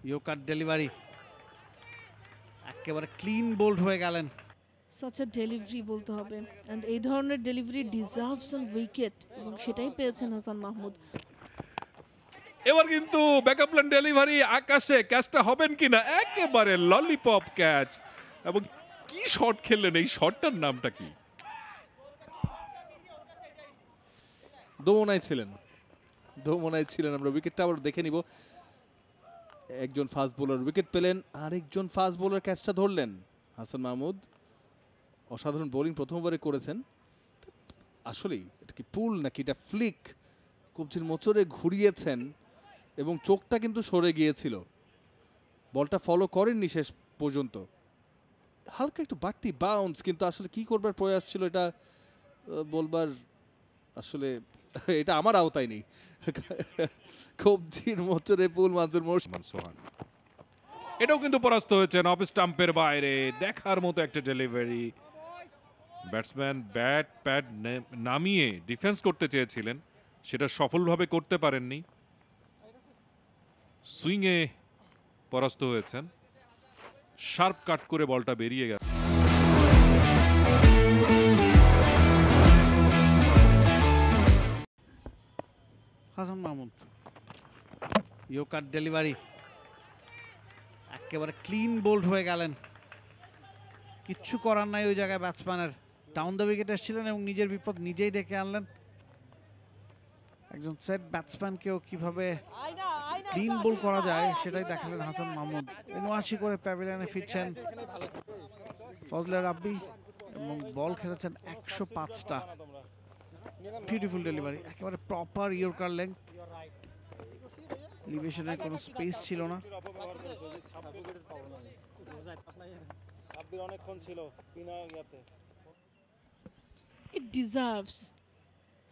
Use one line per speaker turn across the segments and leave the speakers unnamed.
Yorker delivery একেবারে clean bold হয়ে গেলেন।
such a delivery বলতে হবে, and এই ধরনের ডেলিভারি ডিজার্ভস অ্যান উইকেট, এবং সেটাই পেয়েছেন হাসান মাহমুদ।
এবার কিন্তু ব্যাকআপ প্ল্যান ডেলিভারি আকাশে, ক্যাচটা হবেন কিনা, একেবারে ললিপপ ক্যাচ। এবং কি শট খেললেন, এই শটটার নামটা কি?
দোমনায় ছিলেন। আমরা উইকেটটা আবার দেখে নিব। একজন ফাস্ট বোলার উইকেট পেলেন, আরেকজন ফাস্ট বোলার ক্যাচটা ধরলেন। হাসান মাহমুদ অসাধারণ বোলিং প্রথম ওভারে করেছেন। আসলেই এটা কি পুল নাকি এটা ফ্লিক, কবজির মোচড়ে ঘুরিয়েছেন এবং চোখটা কিন্তু সরে গিয়েছিল। বলটা ফলো করেননি শেষ পর্যন্ত, হালকা একটু বাড়তি বাউন্স, কিন্তু আসলে কি করবার প্রয়াস ছিল এটা বলবার, আসলে এটা আমার আওতায় নেই। কবজির মোচড়ে পুল মানজুর মোর্শেদ সোহান।
এটাও কিন্তু পরাস্ত হয়েছেন অফ স্টাম্পের বাইরে। দেখার মতো একটা ডেলিভারি। ব্যাটসম্যান ব্যাট প্যাড নামিয়ে ডিফেন্স করতে চেয়েছিলেন, সেটা সফলভাবে করতে পারেননি। সুইংয়ে পরাস্ত হয়েছেন, শার্প কাট করে বলটা বেরিয়ে গেছে।
হাসান মাহমুদ ইয়র্কার ডেলিভারি একেবারে ক্লিন বোল্ড হয়ে গেলেন। কিচ্ছু করার নাই ওই জায়গায় ব্যাটসম্যানের। ডাউন দ্য উইকেট এসেছিলেন এবং নিজের বিপদ নিজেই ডেকে আনলেন। একজন সেট ব্যাটসম্যানকেও কিভাবে ক্লিন বোল করা যায় সেটাই দেখালেন হাসান মাহমুদ। ৭৯ করে প্যাভিলিয়নে ফিরছেন ফজলে রাব্বি এবং বল খেলেছেন ১০৫টা। বিউটিফুল ডেলিভারি, একেবারে প্রপার ইয়র্কার লেংথ। লিভেশনের কোনো স্পেস ছিল না।
It deserves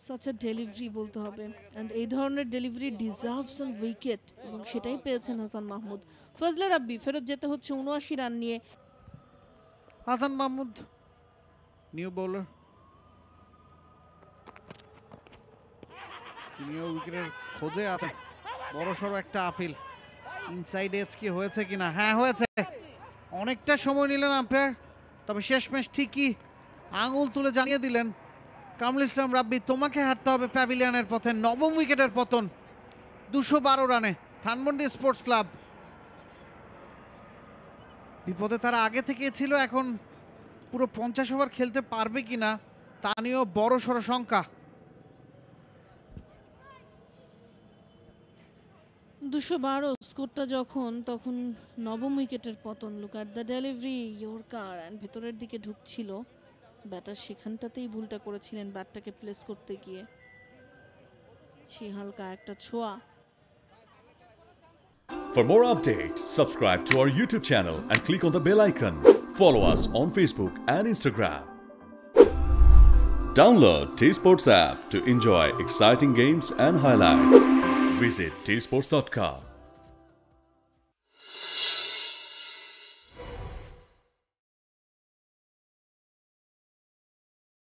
such a delivery বলতে হবে, and এই ধরনের ডেলিভারি ডিজার্ভস অ্যান উইকেট, এবং সেটাই পেয়েছেন হাসান মাহমুদ। ফজলে রাব্বি ফেরত যেতে হচ্ছে ৭৯ রান নিয়ে।
হাসান মাহমুদ নিউ বোলার, তিনিও উইকেটের খোঁজে আছেন। বড়সড় একটা আপিল, ইনসাইড এজ কি হয়েছে কিনা? হ্যাঁ হয়েছে। অনেকটা সময় নিলেন আম্পায়ার, তবে শেষমেশ ঠিকই আঙুল তুলে জানিয়ে দিলেন কামরুল ইসলাম রাব্বি, তোমাকে হাঁটতে হবে প্যাভিলিয়নের পথে। নবম উইকেটের পতন ২১২ রানে ধানমন্ডি স্পোর্টস ক্লাব। বিপদে তারা আগে থেকে ছিল, এখন পুরো ৫০ ওভার খেলতে পারবে কিনা তা নিয়েও বড়সড় শঙ্কা।
২১২ স্কোরটা তখন নবম উইকেটের পতন। Look at the delivery, yorker, and ভেতরের দিকে ঢুকছিল। ব্যাটার সেখানটাতেই ভুলটা করেছিলেন ব্যাটটাকে প্লেস করতে গিয়ে, সেই হালকা একটা ছোঁয়া।
For more updates, subscribe to our YouTube channel and click on the bell icon. Follow us on Facebook and Instagram. Download T-Sports app to enjoy exciting games and highlights. Visit tsports.com.